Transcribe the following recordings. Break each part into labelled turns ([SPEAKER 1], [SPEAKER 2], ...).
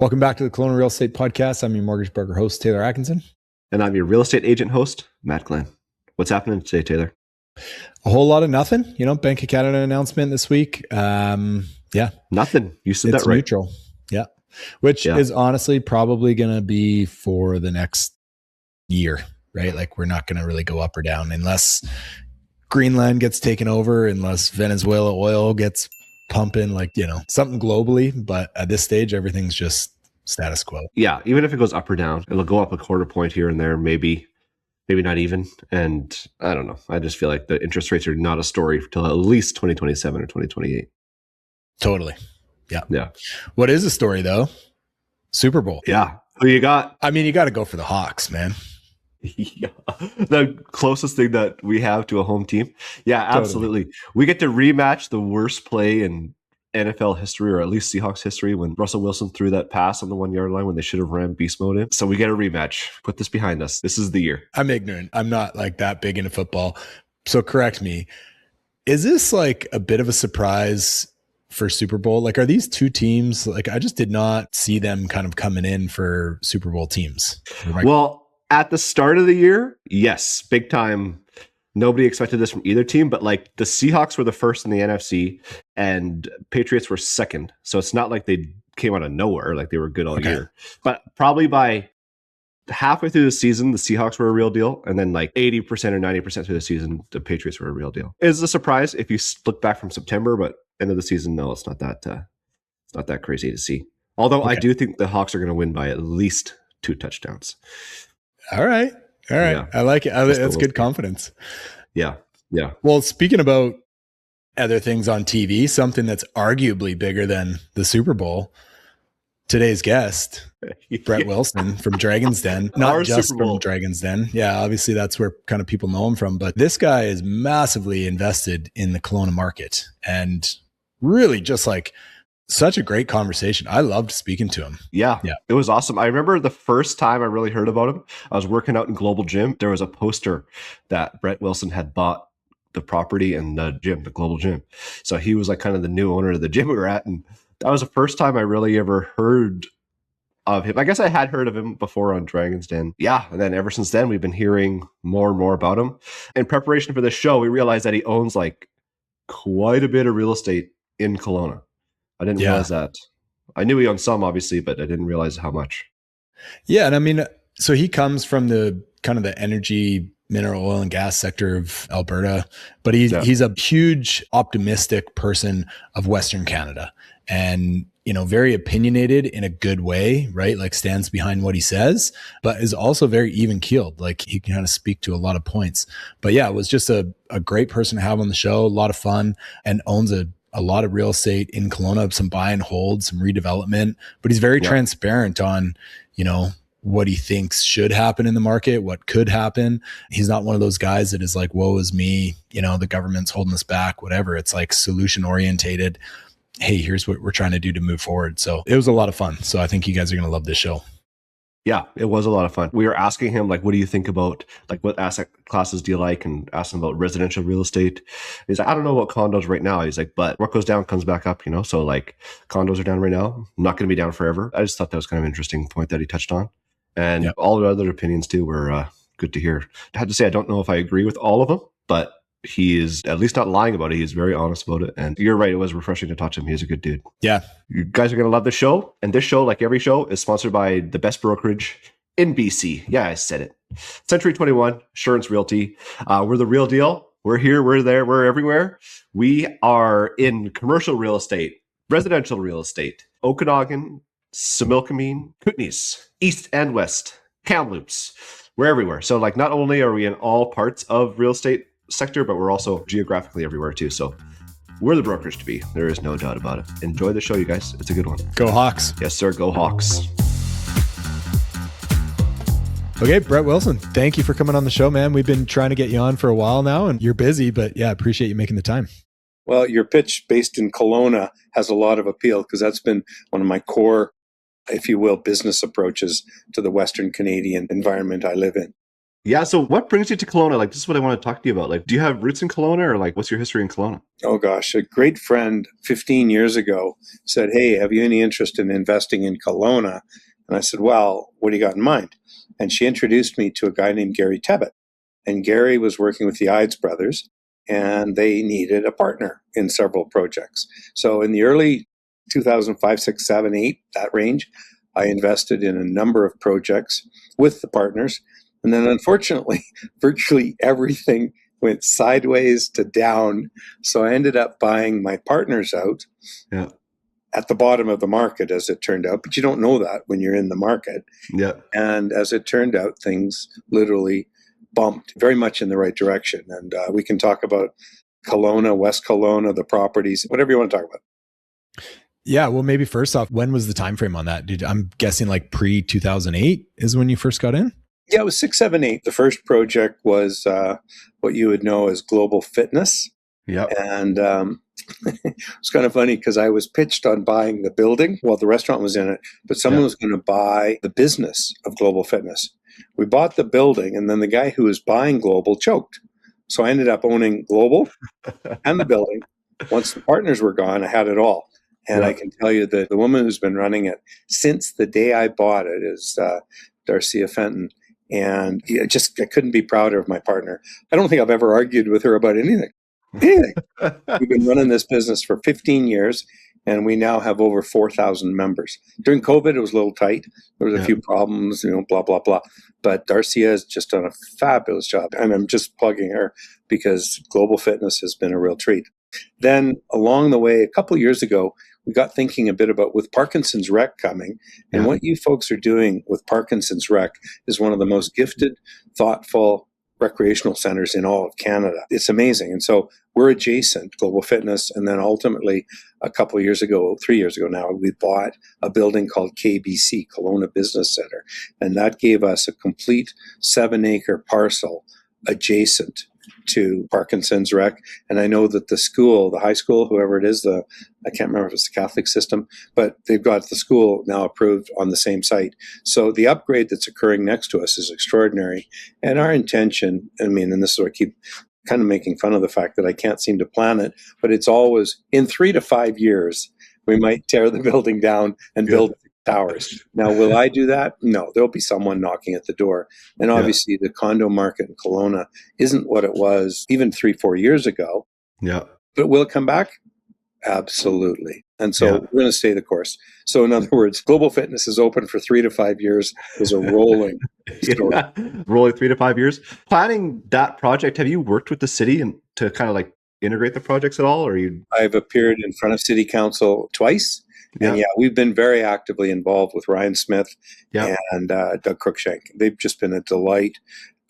[SPEAKER 1] Welcome back to the Kelowna Real Estate Podcast. I'm your mortgage broker host, Taylor Atkinson.
[SPEAKER 2] And I'm your real estate agent host, Matt Glenn. What's happening today, Taylor?
[SPEAKER 1] A whole lot of nothing. Bank of Canada announcement this week.
[SPEAKER 2] Nothing. You said
[SPEAKER 1] it's
[SPEAKER 2] that right.
[SPEAKER 1] Neutral. Yeah. Which is honestly probably going to be for the next year, right? Like we're not going to really go up or down unless Greenland gets taken over, unless Venezuela oil gets pumping, something globally. But at this stage, everything's just status quo.
[SPEAKER 2] Yeah. Even if it goes up or down, it'll go up a quarter point here and there, maybe not even. And I don't know. I just feel like the interest rates are not a story till at least 2027 or 2028.
[SPEAKER 1] Totally. Yeah.
[SPEAKER 2] Yeah.
[SPEAKER 1] What is a story though? Super Bowl.
[SPEAKER 2] Yeah. Who you got?
[SPEAKER 1] I mean, you got to go for the Hawks, man.
[SPEAKER 2] Yeah. The closest thing that we have to a home team. Yeah, absolutely. Totally. We get to rematch the worst play in NFL history, or at least Seahawks history, when Russell Wilson threw that pass on the 1 yard line when they should have ran beast mode in. So we get a rematch. Put this behind us. This is the year.
[SPEAKER 1] I'm ignorant. I'm not like that big into football. So correct me. Is this like a bit of a surprise for Super Bowl? Like, are these two teams, like I just did not see them kind of coming in for Super Bowl teams?
[SPEAKER 2] Well, at the start of the year, yes, big time. Nobody expected this from either team, but like the Seahawks were the first in the NFC and Patriots were second. So it's not like they came out of nowhere, like they were good all year. But probably by halfway through the season, the Seahawks were a real deal. And then like 80% or 90% through the season, the Patriots were a real deal. It's a surprise if you look back from September, but end of the season, no, it's not that crazy to see. Although I do think the Hawks are going to win by at least 2 touchdowns.
[SPEAKER 1] All right. Yeah. I like it. That's good confidence.
[SPEAKER 2] Yeah.
[SPEAKER 1] Well, speaking about other things on TV, something that's arguably bigger than the Super Bowl, today's guest, Brett Wilson from Dragon's Den, not just from Dragon's Den. Yeah, obviously that's where kind of people know him from, but this guy is massively invested in the Kelowna market and really just like such a great conversation. I loved speaking to him.
[SPEAKER 2] Yeah, it was awesome. I remember the first time I really heard about him, I was working out in Global Gym. There was a poster that Brett Wilson had bought the property and the gym, the Global Gym. So he was like kind of the new owner of the gym we were at. And that was the first time I really ever heard of him. I guess I had heard of him before on Dragon's Den. Yeah. And then ever since then, we've been hearing more and more about him. In preparation for this show, we realized that he owns like quite a bit of real estate in Kelowna. I didn't realize that. I knew he owned some, obviously, but I didn't realize how much.
[SPEAKER 1] Yeah. And I mean, so he comes from the kind of the energy, mineral oil and gas sector of Alberta, but he's a huge optimistic person of Western Canada and, very opinionated in a good way, right? Like stands behind what he says, but is also very even keeled. Like he can kind of speak to a lot of points, but yeah, it was just a great person to have on the show, a lot of fun, and owns a lot of real estate in Kelowna, some buy and hold, some redevelopment, but he's very transparent on, what he thinks should happen in the market, what could happen. He's not one of those guys that is like, woe is me, the government's holding us back, whatever. It's like solution orientated. Hey, here's what we're trying to do to move forward. So it was a lot of fun. So I think you guys are going to love this show.
[SPEAKER 2] Yeah, it was a lot of fun. We were asking him, like, what do you think about, like, what asset classes do you like? And asking about residential real estate. He's like, I don't know about condos right now. He's like, but what goes down comes back up, So, like, condos are down right now. Not going to be down forever. I just thought that was kind of an interesting point that he touched on. And all the other opinions, too, were good to hear. I have to say, I don't know if I agree with all of them, but he is at least not lying about it. He's very honest about it. And you're right. It was refreshing to talk to him. He's a good dude.
[SPEAKER 1] Yeah.
[SPEAKER 2] You guys are going to love this show. And this show, like every show, is sponsored by the best brokerage in BC. Yeah, I said it. Century 21, Assurance Realty. We're the real deal. We're here. We're there. We're everywhere. We are in commercial real estate, residential real estate, Okanagan, Similkameen, Kootenays, East and West, Kamloops. We're everywhere. So like not only are we in all parts of real estate sector, but we're also geographically everywhere too. So we're the brokerage to be. There is no doubt about it. Enjoy the show, you guys. It's a good one.
[SPEAKER 1] Go Hawks.
[SPEAKER 2] Yes, sir. Go Hawks.
[SPEAKER 1] Okay, Brett Wilson, thank you for coming on the show, man. We've been trying to get you on for a while now, and you're busy, but yeah, appreciate you making the time.
[SPEAKER 3] Well, your pitch based in Kelowna has a lot of appeal because that's been one of my core, if you will, business approaches to the Western Canadian environment I live in.
[SPEAKER 2] Yeah. So what brings you to Kelowna? Like, this is what I want to talk to you about. Like, do you have roots in Kelowna, or like, what's your history in Kelowna?
[SPEAKER 3] Oh gosh, a great friend 15 years ago said, "Hey, have you any interest in investing in Kelowna?" And I said, "Well, what do you got in mind?" And she introduced me to a guy named Gary Tebbett. And Gary was working with the Ides brothers, and they needed a partner in several projects. So in the early 2005, 6, 7, 8, that range, I invested in a number of projects with the partners. And then unfortunately, virtually everything went sideways to down. So I ended up buying my partners out at the bottom of the market, as it turned out. But you don't know that when you're in the market.
[SPEAKER 2] Yeah.
[SPEAKER 3] And as it turned out, things literally bumped very much in the right direction. And we can talk about Kelowna, West Kelowna, the properties, whatever you want to talk about.
[SPEAKER 1] Yeah, well, maybe first off, when was the time frame on that? I'm guessing like pre-2008 is when you first got in?
[SPEAKER 3] Yeah, it was 6, 7, 8. The first project was what you would know as Global Fitness.
[SPEAKER 2] Yep.
[SPEAKER 3] And it's kind of funny because I was pitched on buying the building. Well, the restaurant was in it, but someone was going to buy the business of Global Fitness. We bought the building, and then the guy who was buying Global choked. So I ended up owning Global and the building. Once the partners were gone, I had it all. And I can tell you that the woman who's been running it since the day I bought it is Darcia Fenton. And I couldn't be prouder of my partner. I don't think I've ever argued with her about anything. We've been running this business for 15 years, and we now have over 4,000 members. During COVID, it was a little tight. There was a few problems, blah, blah, blah. But Darcia has just done a fabulous job. And I'm just plugging her because Global Fitness has been a real treat. Then along the way, a couple of years ago, we got thinking a bit about with Parkinson's Rec coming, and what you folks are doing with Parkinson's Rec is one of the most gifted, thoughtful recreational centers in all of Canada. It's amazing. And so we're adjacent, Global Fitness, and then ultimately a couple of years ago, 3 years ago now, we bought a building called KBC, Kelowna Business Centre, and that gave us a complete 7-acre parcel adjacent to Parkinson's Rec. And I know that the school, the high school, whoever it is, I can't remember if it's the Catholic system, but they've got the school now approved on the same site. So the upgrade that's occurring next to us is extraordinary. And our intention, and this is what I keep kind of making fun of the fact that I can't seem to plan it, but it's always in 3 to 5 years, we might tear the building down and build towers. Now, will I do that? No, there'll be someone knocking at the door. And obviously the condo market in Kelowna isn't what it was even 3-4 years ago.
[SPEAKER 2] Yeah.
[SPEAKER 3] But will it come back? Absolutely. And so we're going to stay the course. So in other words, Global Fitness is open for 3 to 5 years. Is a rolling story.
[SPEAKER 2] Rolling 3 to 5 years. Planning that project, have you worked with the city and to kind of like integrate the projects at all? Or
[SPEAKER 3] I've appeared in front of city council twice. And we've been very actively involved with Ryan Smith and Doug Cruikshank. They've just been a delight.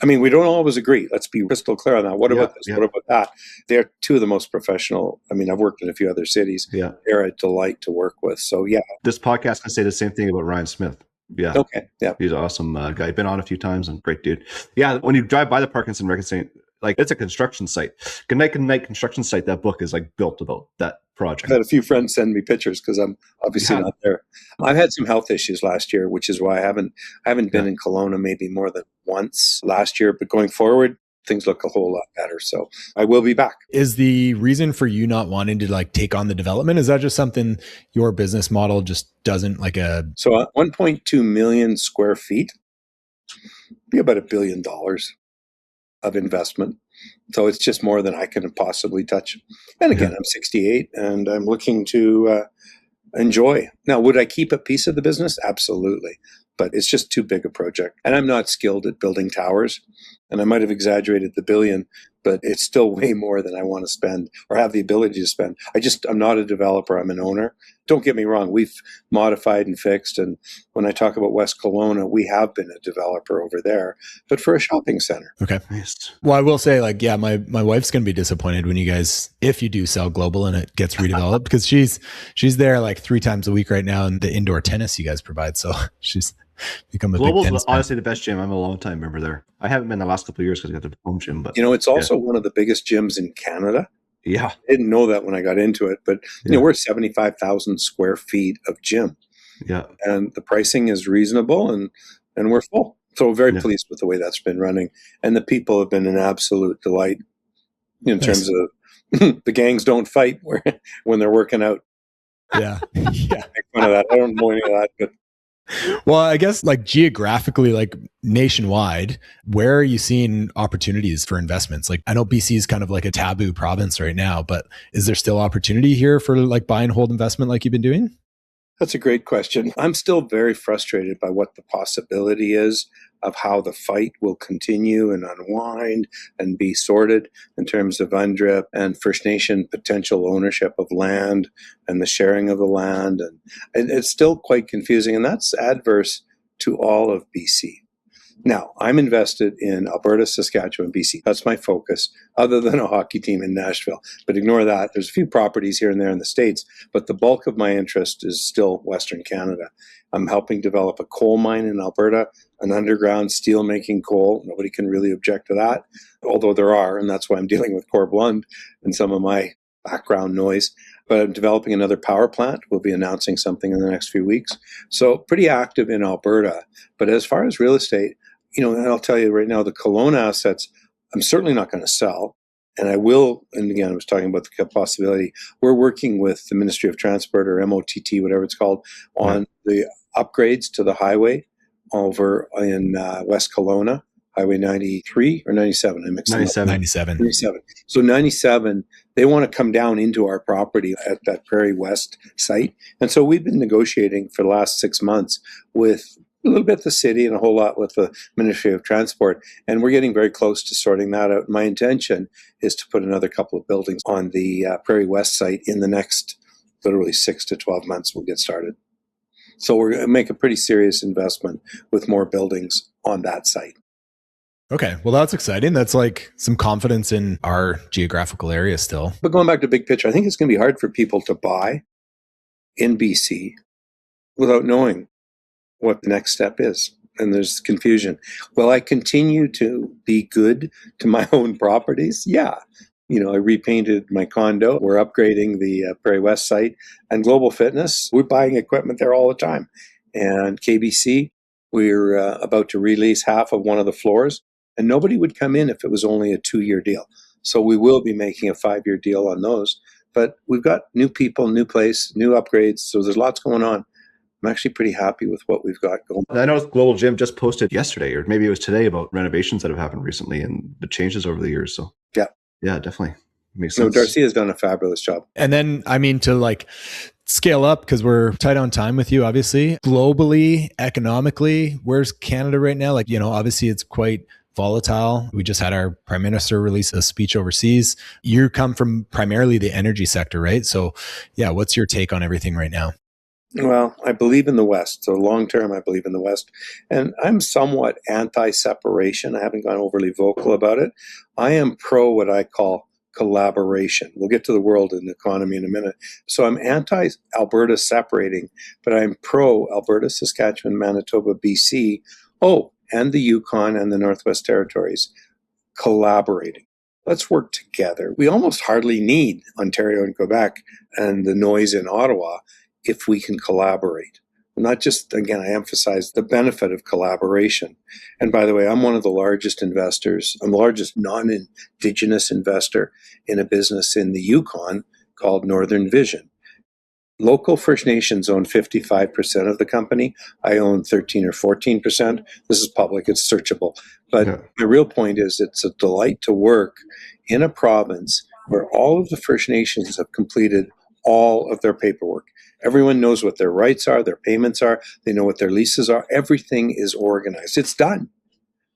[SPEAKER 3] We don't always agree. Let's be crystal clear on that. What about this? What about that? They're two of the most professional. I've worked in a few other cities. Yeah. They're a delight to work with. So,
[SPEAKER 2] This podcast can say the same thing about Ryan Smith. Yeah.
[SPEAKER 3] Okay. Yeah.
[SPEAKER 2] He's an awesome guy. Been on a few times and great dude. Yeah. When you drive by the Parkinson Rec Center, like it's a construction site. Good Night construction site. That book is like built about that project.
[SPEAKER 3] I've had a few friends send me pictures because I'm obviously not there. I've had some health issues last year, which is why I haven't been in Kelowna maybe more than once last year. But going forward, things look a whole lot better. So I will be back.
[SPEAKER 1] Is the reason for you not wanting to like take on the development, is that just something your business model just doesn't
[SPEAKER 3] So 1.2 million square feet, be about $1 billion of investment. So it's just more than I can possibly touch. And again, I'm 68 and I'm looking to enjoy. Now, would I keep a piece of the business? Absolutely. But it's just too big a project. And I'm not skilled at building towers. And I might have exaggerated the billion, but it's still way more than I want to spend or have the ability to spend. I'm not a developer. I'm an owner. Don't get me wrong. We've modified and fixed. And when I talk about West Kelowna, we have been a developer over there, but for a shopping center.
[SPEAKER 1] Okay. Nice. Well, I will say my wife's going to be disappointed when if you do sell Global and it gets redeveloped because she's there like 3 times a week right now in the indoor tennis you guys provide. So she's become a
[SPEAKER 2] Global's
[SPEAKER 1] big tennis fan.
[SPEAKER 2] Honestly the best gym. I'm a long time member there. I haven't been the last couple of years because I got the home gym, but
[SPEAKER 3] it's also one of the biggest gyms in Canada.
[SPEAKER 2] Yeah.
[SPEAKER 3] I didn't know that when I got into it, but we're 75,000 square feet of gym.
[SPEAKER 2] Yeah.
[SPEAKER 3] And the pricing is reasonable and we're full. So very pleased with the way that's been running. And the people have been an absolute delight in terms of the gangs don't fight when they're working out.
[SPEAKER 1] Yeah. Yeah.
[SPEAKER 3] Make fun of that. I don't know any of that, but
[SPEAKER 1] well, I guess like geographically, like nationwide, where are you seeing opportunities for investments? Like I know BC is kind of like a taboo province right now, but is there still opportunity here for like buy and hold investment like you've been doing?
[SPEAKER 3] That's a great question. I'm still very frustrated by what the possibility is of how the fight will continue and unwind and be sorted in terms of UNDRIP and First Nation potential ownership of land and the sharing of the land. And it's still quite confusing, and that's adverse to all of BC. Now, I'm invested in Alberta, Saskatchewan, BC. That's my focus, other than a hockey team in Nashville. But ignore that. There's a few properties here and there in the States, but the bulk of my interest is still Western Canada. I'm helping develop a coal mine in Alberta, an underground steel-making coal. Nobody can really object to that, although there are, and that's why I'm dealing with Corb Lund and some of my background noise. But I'm developing another power plant. We'll be announcing something in the next few weeks. So pretty active in Alberta. But as far as real estate, and I'll tell you right now, the Kelowna assets, I'm certainly not going to sell. And I will, and again, I was talking about the possibility, we're working with the Ministry of Transport or MOTT, whatever it's called, on the upgrades to the highway over in West Kelowna, Highway 93 or 97, I mixed
[SPEAKER 1] 97.
[SPEAKER 3] So 97, they want to come down into our property at that PrairieWest site. And so we've been negotiating for the last 6 months with a little bit the city and a whole lot with the Ministry of Transport. And we're getting very close to sorting that out. My intention is to put another couple of buildings on the PrairieWest site in the next literally 6 to 12 months. We'll get started. So we're going to make a pretty serious investment with more buildings on that site.
[SPEAKER 1] Okay. Well, that's exciting. That's like some confidence in our geographical area still.
[SPEAKER 3] But going back to big picture, I think it's going to be hard for people to buy in BC without knowing what the next step is. And there's confusion. Will I continue to be good to my own properties? Yeah. I repainted my condo. We're upgrading the PrairieWest site. And Global Fitness, we're buying equipment there all the time. And KBC, we're about to release half of one of the floors. And nobody would come in if it was only a 2-year deal. So we will be making a 5-year deal on those. But we've got new people, new place, new upgrades. So there's lots going on. I'm actually pretty happy with what we've got going.
[SPEAKER 2] I know Global Gym just posted yesterday, or maybe it was today, about renovations that have happened recently and the changes over the years. So yeah, definitely makes sense.
[SPEAKER 3] Darcy has done a fabulous job.
[SPEAKER 1] And then, to like scale up, because we're tight on time with you, obviously, globally, economically, where's Canada right now? Obviously it's quite volatile. We just had our prime minister release a speech overseas. You come from primarily the energy sector, right? So yeah, what's your take on everything right now?
[SPEAKER 3] Well, I believe in the West. So long term, I believe in the West. And I'm somewhat anti-separation. I haven't gone overly vocal about it. I am pro what I call collaboration. We'll get to the world and the economy in a minute. So I'm anti-Alberta separating, but I'm pro Alberta, Saskatchewan, Manitoba, BC, and the Yukon and the Northwest Territories collaborating. Let's work together. We almost hardly need Ontario and Quebec and the noise in Ottawa if we can collaborate. Not just, again, I emphasize the benefit of collaboration. And by the way, I'm one of the largest investors. I'm the largest non-Indigenous investor in a business in the Yukon called Northern Vision. Local First Nations own 55% of the company. I own 13 or 14%. This is public, it's searchable. But my real point is it's a delight to work in a province where all of the First Nations have completed all of their paperwork. Everyone knows what their rights are, their payments are, they know what their leases are. Everything is organized. It's done.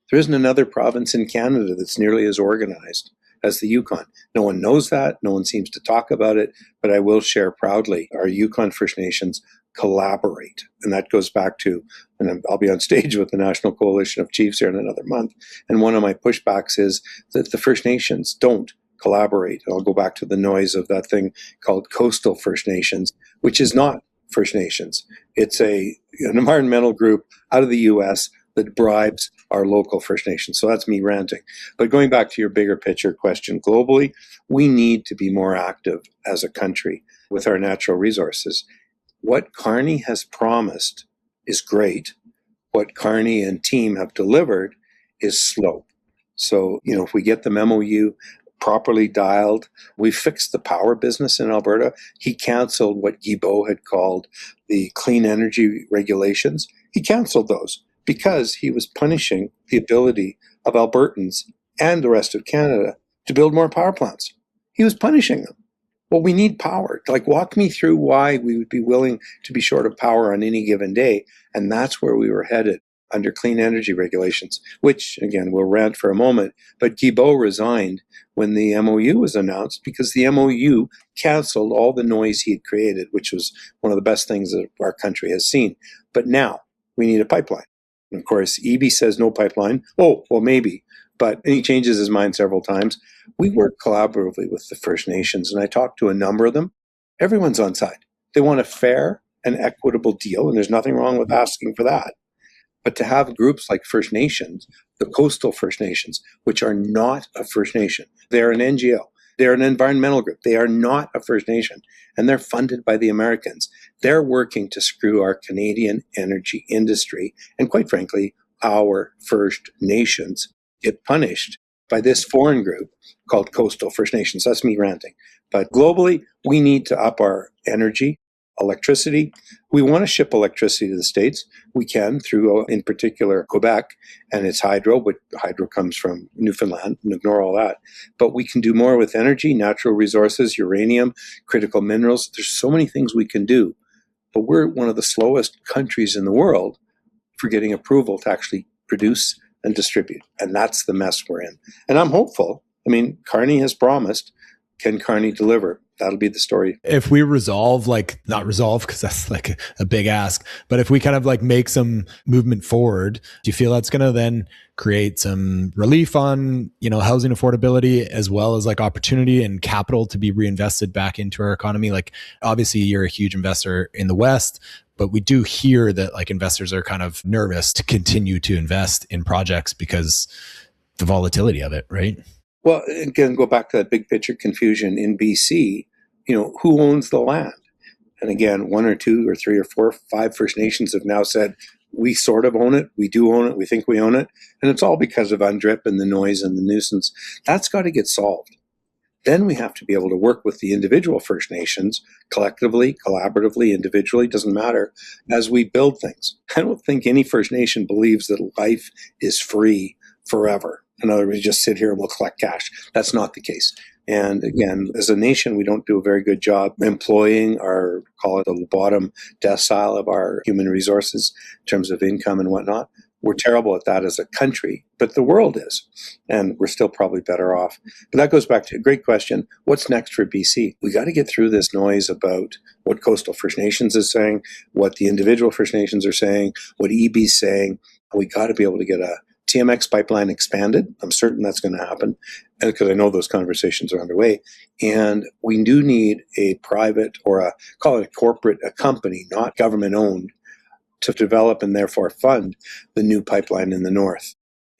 [SPEAKER 3] There isn't another province in Canada that's nearly as organized as the Yukon. No one knows that. No one seems to talk about it. But I will share proudly, our Yukon First Nations collaborate. And that goes back to, and I'll be on stage with the National Coalition of Chiefs here in another month. And one of my pushbacks is that the First Nations don't collaborate. I'll go back to the noise of that thing called Coastal First Nations, which is not First Nations. It's an environmental group out of the U.S. that bribes our local First Nations. So that's me ranting. But going back to your bigger picture question, globally, we need to be more active as a country with our natural resources. What Carney has promised is great, what Carney and team have delivered is slow. So, if we get the MOU properly dialed, we fixed the power business in Alberta. He canceled what Guilbeault had called the clean energy regulations. He canceled those because he was punishing the ability of Albertans and the rest of Canada to build more power plants. He was punishing them. Well, we need power. Walk me through why we would be willing to be short of power on any given day. And that's where we were headed under clean energy regulations, which, again, we'll rant for a moment. But Guilbeault resigned when the MOU was announced because the MOU canceled all the noise he had created, which was one of the best things that our country has seen. But now we need a pipeline. And of course, EB says no pipeline. Oh, well, maybe. But he changes his mind several times. We work collaboratively with the First Nations, and I talked to a number of them. Everyone's on side. They want a fair and equitable deal, and there's nothing wrong with asking for that. But to have groups like First Nations, the coastal First Nations, which are not a First Nation, they're an NGO, they're an environmental group, they are not a First Nation, and they're funded by the Americans. They're working to screw our Canadian energy industry, and quite frankly, our First Nations get punished by this foreign group called Coastal First Nations. That's me ranting. But globally, we need to up our energy, electricity. We want to ship electricity to the States. We can through, in particular, Quebec and its hydro, but hydro comes from Newfoundland, and ignore all that. But we can do more with energy, natural resources, uranium, critical minerals. There's so many things we can do. But we're one of the slowest countries in the world for getting approval to actually produce and distribute. And that's the mess we're in. And I'm hopeful. I mean, Carney has promised. Can Carney deliver? That'll be the story.
[SPEAKER 1] If we resolve, not resolve, because that's a big ask, but if we kind of make some movement forward, do you feel that's going to then create some relief on, housing affordability, as well as opportunity and capital to be reinvested back into our economy? Obviously you're a huge investor in the West, but we do hear that investors are kind of nervous to continue to invest in projects because the volatility of it, right?
[SPEAKER 3] Well, again, go back to that big picture confusion in BC, who owns the land? And again, 1 or 2 or 3 or 4 or 5 First Nations have now said, we sort of own it, we do own it, we think we own it. And it's all because of UNDRIP and the noise and the nuisance. That's got to get solved. Then we have to be able to work with the individual First Nations collectively, collaboratively, individually, doesn't matter, as we build things. I don't think any First Nation believes that life is free forever. In other words, just sit here and we'll collect cash. That's not the case. And again, as a nation, we don't do a very good job employing our, call it the bottom decile of our human resources in terms of income and whatnot. We're terrible at that as a country, but the world is. And we're still probably better off. But that goes back to a great question. What's next for BC? We got to get through this noise about what Coastal First Nations is saying, what the individual First Nations are saying, what EB's saying. We got to be able to get a TMX pipeline expanded. I'm certain that's going to happen because I know those conversations are underway. And we do need a private or call it a corporate, a company, not government owned, to develop and therefore fund the new pipeline in the north.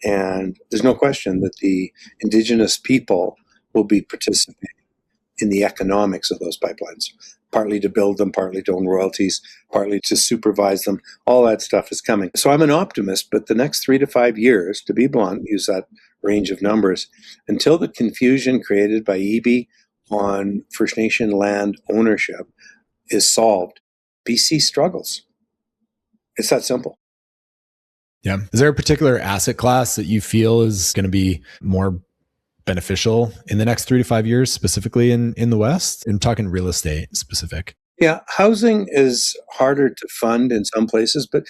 [SPEAKER 3] And there's no question that the Indigenous people will be participating in the economics of those pipelines, partly to build them, partly to own royalties, partly to supervise them. All that stuff is coming. So I'm an optimist, but the next 3 to 5 years, to be blunt, use that range of numbers, until the confusion created by EB on First Nation land ownership is solved, BC struggles. It's that simple.
[SPEAKER 1] Yeah. Is there a particular asset class that you feel is going to be more beneficial in the next 3 to 5 years, specifically in the West? I'm talking real estate specific.
[SPEAKER 3] Yeah, housing is harder to fund in some places, but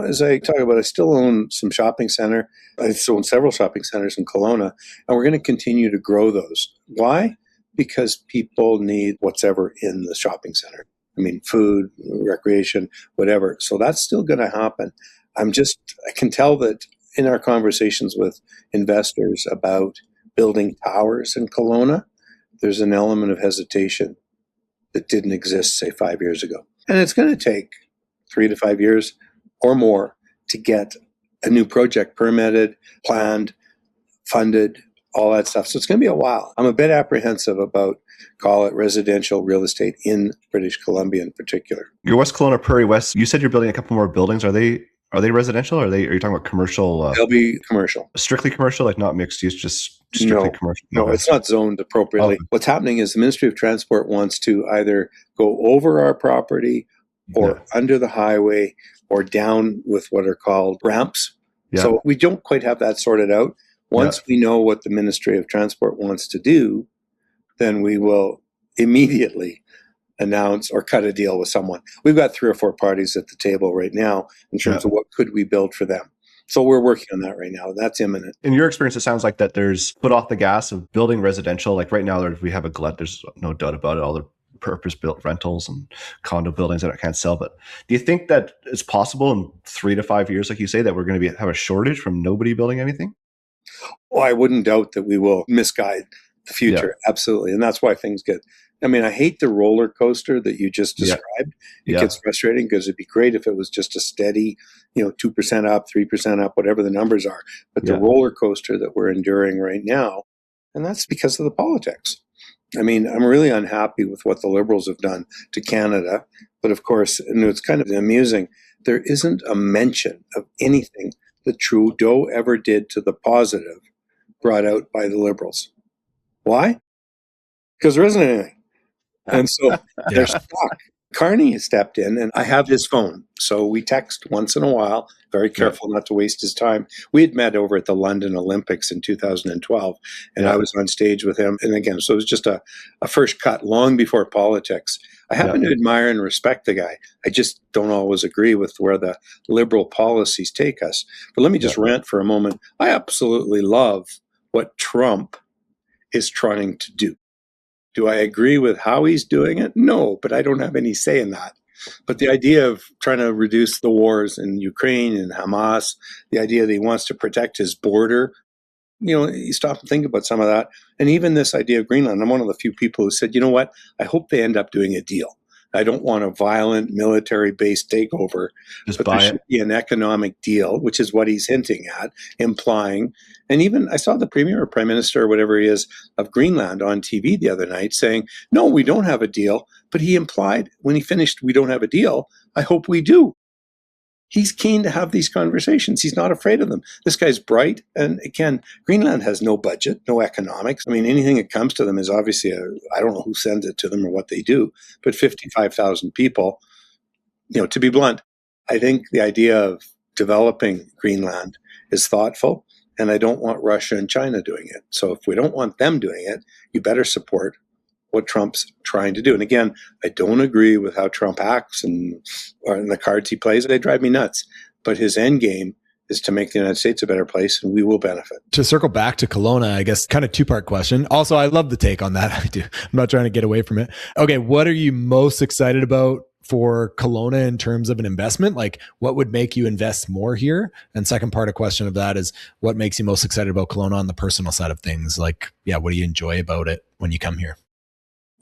[SPEAKER 3] as I talk about, I still own some shopping center. I still own several shopping centers in Kelowna, and we're going to continue to grow those. Why? Because people need whatever in the shopping center. I mean, food, recreation, whatever. So that's still going to happen. I can tell that in our conversations with investors about building towers in Kelowna, there's an element of hesitation that didn't exist, say, 5 years ago. And it's going to take 3 to 5 years or more to get a new project permitted, planned, funded, all that stuff. So it's going to be a while. I'm a bit apprehensive about, call it residential real estate in British Columbia in particular.
[SPEAKER 2] Your West Kelowna, PrairieWest, you said you're building a couple more buildings. Are they Are they residential? Or are you talking about commercial?
[SPEAKER 3] They'll be commercial.
[SPEAKER 2] Strictly commercial, like not mixed use, just strictly commercial?
[SPEAKER 3] No, it's not zoned appropriately.
[SPEAKER 2] Oh.
[SPEAKER 3] What's happening is the Ministry of Transport wants to either go over our property or under the highway or down with what are called ramps.
[SPEAKER 2] Yeah.
[SPEAKER 3] So we don't quite have that sorted out. Once we know what the Ministry of Transport wants to do, then we will immediately announce or cut a deal with someone. We've got 3 or 4 parties at the table right now in terms of what could we build for them. So we're working on that right now. That's imminent.
[SPEAKER 2] In your experience, it sounds like that there's foot off the gas of building residential. Like right now, we have a glut. There's no doubt about it. All the purpose-built rentals and condo buildings that I can't sell. But do you think that it's possible in 3 to 5 years, like you say, that we're going to have a shortage from nobody building anything?
[SPEAKER 3] Well, I wouldn't doubt that we will misguide the future. Absolutely. And that's why things get, I mean, I hate the roller coaster that you just described. It gets frustrating because it'd be great if it was just a steady, 2% up, 3% up, whatever the numbers are. But the roller coaster that we're enduring right now, and that's because of the politics. I mean, I'm really unhappy with what the Liberals have done to Canada. But of course, and it's kind of amusing, there isn't a mention of anything that Trudeau ever did to the positive brought out by the Liberals. Why? Because there isn't anything. And so they're stuck. Carney has stepped in, and I have his phone. So we text once in a while, very careful not to waste his time. We had met over at the London Olympics in 2012, and I was on stage with him. And again, so it was just a first cut long before politics. I happen to admire and respect the guy. I just don't always agree with where the Liberal policies take us. But let me just rant for a moment. I absolutely love what Trump is trying to do. Do I agree with how he's doing it? No, but I don't have any say in that. But the idea of trying to reduce the wars in Ukraine and Hamas, the idea that he wants to protect his border, you stop and think about some of that. And even this idea of Greenland, I'm one of the few people who said, you know what, I hope they end up doing a deal. I don't want a violent military-based takeover.
[SPEAKER 2] Just
[SPEAKER 3] but there should be an economic deal, which is what he's hinting at, implying. And even I saw the premier or prime minister or whatever he is of Greenland on TV the other night saying, no, we don't have a deal. But he implied when he finished, we don't have a deal. I hope we do. He's keen to have these conversations. He's not afraid of them. This guy's bright. And again, Greenland has no budget, no economics. I mean, anything that comes to them is obviously I don't know who sends it to them or what they do, but 55,000 people, to be blunt, I think the idea of developing Greenland is thoughtful. And I don't want Russia and China doing it. So if we don't want them doing it, you better support what Trump's trying to do. And again, I don't agree with how Trump acts and the cards he plays. They drive me nuts. But his end game is to make the United States a better place, and we will benefit.
[SPEAKER 1] To circle back to Kelowna, I guess kind of 2-part question. Also, I love the take on that. I do. I'm not trying to get away from it. Okay, what are you most excited about for Kelowna in terms of an investment? Like, what would make you invest more here? And second part of question of that is, what makes you most excited about Kelowna on the personal side of things? Like, what do you enjoy about it when you come here?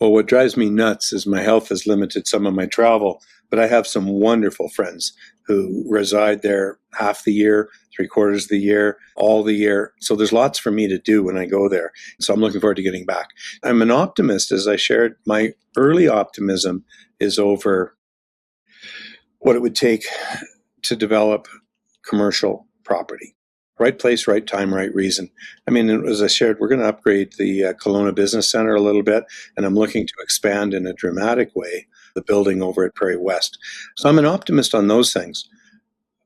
[SPEAKER 3] Well, what drives me nuts is my health has limited some of my travel, but I have some wonderful friends who reside there half the year, 3/4 of the year, all the year. So there's lots for me to do when I go there. So I'm looking forward to getting back. I'm an optimist, as I shared. My early optimism is over what it would take to develop commercial property. Right place, right time, right reason. I mean, as I shared, we're going to upgrade the Kelowna Business Centre a little bit, and I'm looking to expand in a dramatic way the building over at PrairieWest. So I'm an optimist on those things.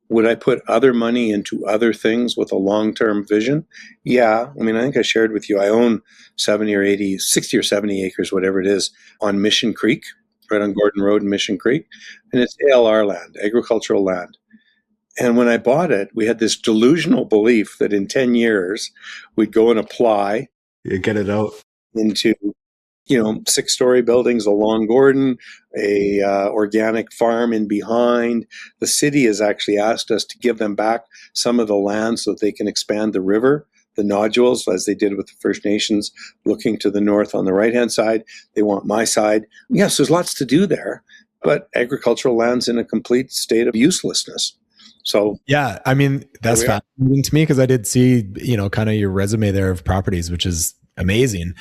[SPEAKER 3] Would I put other money into other things with a long-term vision? Yeah. I mean, I think I shared with you, I own 60 or 70 acres, whatever it is, on Mission Creek, right on Gordon Road in Mission Creek. And it's ALR land, agricultural land. And when I bought it, we had this delusional belief that in 10 years, we'd go and apply.
[SPEAKER 2] Get it out.
[SPEAKER 3] Into, 6-story buildings along Gordon, a organic farm in behind. The city has actually asked us to give them back some of the land so that they can expand the river, the nodules, as they did with the First Nations, looking to the north on the right-hand side. They want my side. Yes, there's lots to do there, but agricultural land's in a complete state of uselessness. So
[SPEAKER 1] yeah, I mean, that's fascinating to me because I did see, kind of your resume there of properties, which is amazing.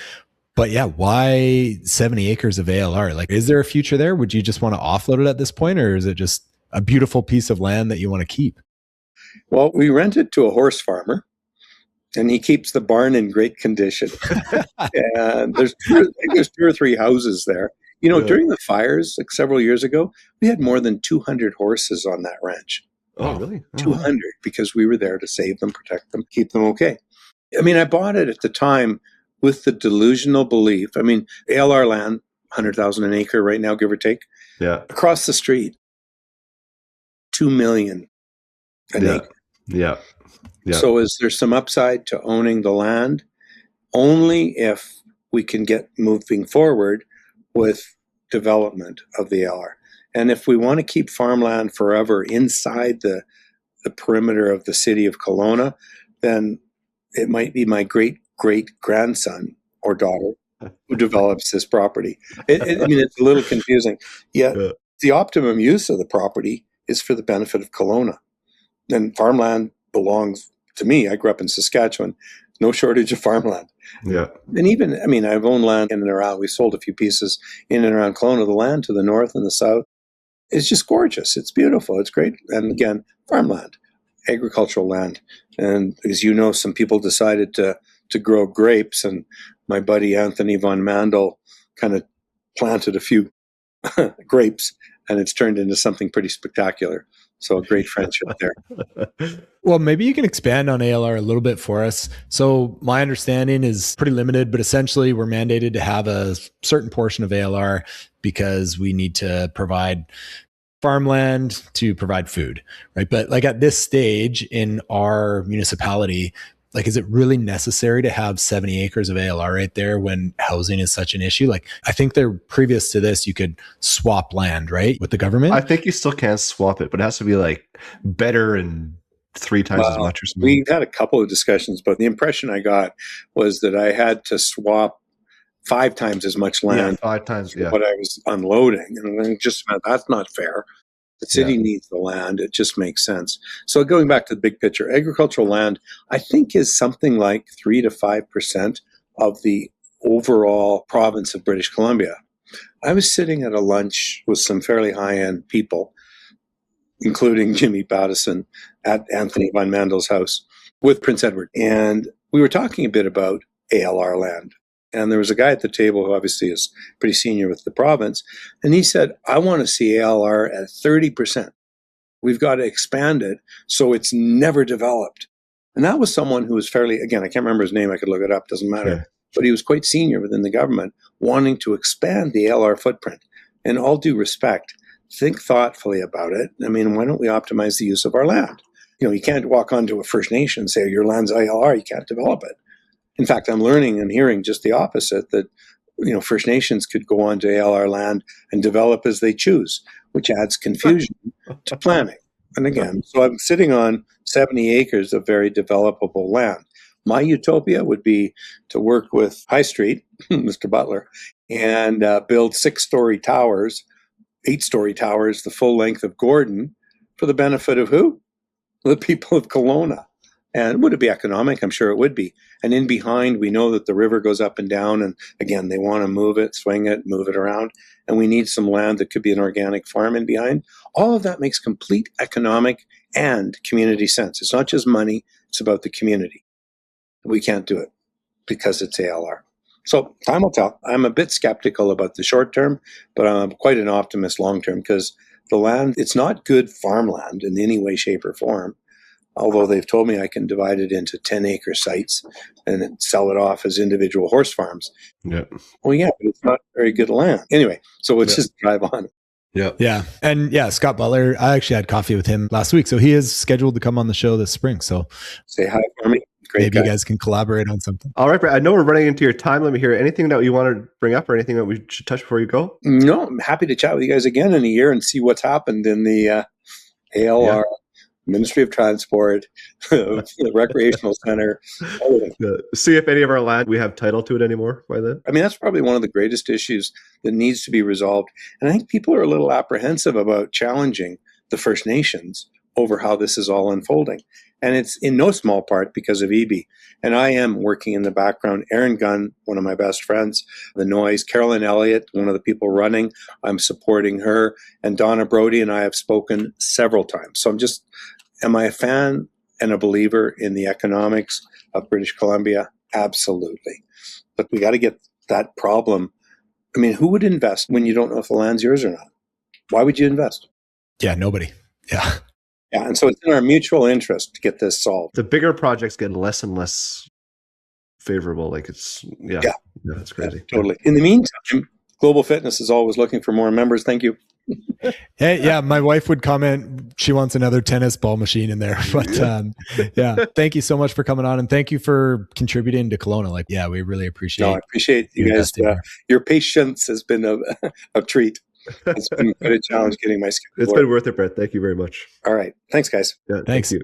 [SPEAKER 1] But yeah, why 70 acres of ALR? Like, is there a future there? Would you just want to offload it at this point, or is it just a beautiful piece of land that you want to keep?
[SPEAKER 3] Well, we rent it to a horse farmer, and he keeps the barn in great condition. And I think there's 2 or 3 houses there. During the fires like several years ago, we had more than 200 horses on that ranch.
[SPEAKER 2] Oh, really? Oh,
[SPEAKER 3] 200, wow. Because we were there to save them, protect them, keep them okay. I mean, I bought it at the time with the delusional belief. I mean, ALR land, 100,000 an acre right now, give or take.
[SPEAKER 2] Yeah.
[SPEAKER 3] Across the street, $2 million an acre.
[SPEAKER 2] Yeah. Yeah.
[SPEAKER 3] So is there some upside to owning the land? Only if we can get moving forward with development of the LR. And if we want to keep farmland forever inside the perimeter of the city of Kelowna, then it might be my great-great-grandson or daughter who develops this property. I mean, it's a little confusing. Yet the optimum use of the property is for the benefit of Kelowna. And farmland belongs to me. I grew up in Saskatchewan. No shortage of farmland.
[SPEAKER 2] Yeah.
[SPEAKER 3] And even, I mean, I've owned land in and around. We sold a few pieces in and around Kelowna. The land to the north and the south is just gorgeous. It's beautiful. It's great. And again, farmland, agricultural land. And as you know, some people decided to grow grapes. And my buddy Anthony von Mandel kind of planted a few grapes, and it's turned into something pretty spectacular. So a great friendship there.
[SPEAKER 1] Well, maybe you can expand on ALR a little bit for us. So my understanding is pretty limited, but essentially we're mandated to have a certain portion of ALR because we need to provide farmland to provide food, right? But like at this stage in our municipality, like, is it really necessary to have 70 acres of ALR right there when housing is such an issue? Like, I think they're previous to this, you could swap land, right? With the government?
[SPEAKER 2] I think you still can swap it, but it has to be like better and 3 times as much or something.
[SPEAKER 3] We've had a couple of discussions, but the impression I got was that I had to swap 5 times as much land.
[SPEAKER 2] 5 times,
[SPEAKER 3] what I was unloading. And that's not fair. The city needs the land. It just makes sense. So going back to the big picture, agricultural land, I think, is something like 3 to 5% of the overall province of British Columbia. I was sitting at a lunch with some fairly high-end people, including Jimmy Pattison, at Anthony von Mandel's house with Prince Edward. And we were talking a bit about ALR land. And there was a guy at the table who obviously is pretty senior with the province. And he said, I want to see ALR at 30%. We've got to expand it so it's never developed. And that was someone who was fairly, again, I can't remember his name. I could look it up. Doesn't matter. Yeah. But he was quite senior within the government, wanting to expand the ALR footprint. In all due respect, think thoughtfully about it. I mean, why don't we optimize the use of our land? You can't walk onto a First Nation and say, your land's ALR, you can't develop it. In fact, I'm learning and hearing just the opposite, that First Nations could go onto ALR land and develop as they choose, which adds confusion to planning. And again, so I'm sitting on 70 acres of very developable land. My utopia would be to work with High Street, Mr. Butler, and build 6-story towers, 8-story towers, the full length of Gordon, for the benefit of who? The people of Kelowna. And would it be economic? I'm sure it would be. And in behind, we know that the river goes up and down. And again, they want to move it, swing it, move it around. And we need some land that could be an organic farm in behind. All of that makes complete economic and community sense. It's not just money. It's about the community. We can't do it because it's ALR. So time will tell. I'm a bit skeptical about the short term, but I'm quite an optimist long term, because the land, it's not good farmland in any way, shape, or form. Although they've told me I can divide it into 10-acre sites and sell it off as individual horse farms.
[SPEAKER 2] Yeah.
[SPEAKER 3] Well, yeah, but it's not very good land. Anyway, so we'll just drive on.
[SPEAKER 2] Yeah.
[SPEAKER 1] Yeah. And Scott Butler, I actually had coffee with him last week. So he is scheduled to come on the show this spring. So
[SPEAKER 3] say hi for me. Great
[SPEAKER 1] maybe guy. You guys can collaborate on something.
[SPEAKER 2] All right, Brett. I know we're running into your time limit here. Anything that you want to bring up or anything that we should touch before you go?
[SPEAKER 3] No, I'm happy to chat with you guys again in a year and see what's happened in the ALR. Ministry of Transport, the Recreational Center.
[SPEAKER 2] See if any of our land, we have title to it anymore by then.
[SPEAKER 3] I mean, that's probably one of the greatest issues that needs to be resolved. And I think people are a little apprehensive about challenging the First Nations over how this is all unfolding. And it's in no small part because of EB. And I am working in the background. Erin Gunn, one of my best friends, The Noise, Carolyn Elliott, one of the people running, I'm supporting her. And Donna Brody and I have spoken several times. So I'm just Am I a fan and a believer in the economics of British Columbia? Absolutely. But we got to get that problem. I mean, who would invest when you don't know if the land's yours or not? Why would you invest?
[SPEAKER 1] Yeah, nobody. Yeah.
[SPEAKER 3] Yeah. And so it's in our mutual interest to get this solved.
[SPEAKER 2] The bigger projects get less and less favorable. Like it's, it's crazy.
[SPEAKER 3] Yeah, totally. In the meantime, Global Fitness is always looking for more members. Thank you.
[SPEAKER 1] Hey, yeah, my wife would comment she wants another tennis ball machine in there. But thank you so much for coming on, and thank you for contributing to Kelowna. Like, yeah, we really appreciate.
[SPEAKER 3] No, I appreciate you guys. Your patience has been a treat. It's been quite a challenge getting my schedule.
[SPEAKER 2] It's been worth it, Brett. Thank you very much.
[SPEAKER 3] All right, thanks, guys.
[SPEAKER 2] Yeah,
[SPEAKER 1] thanks.
[SPEAKER 2] Thank you.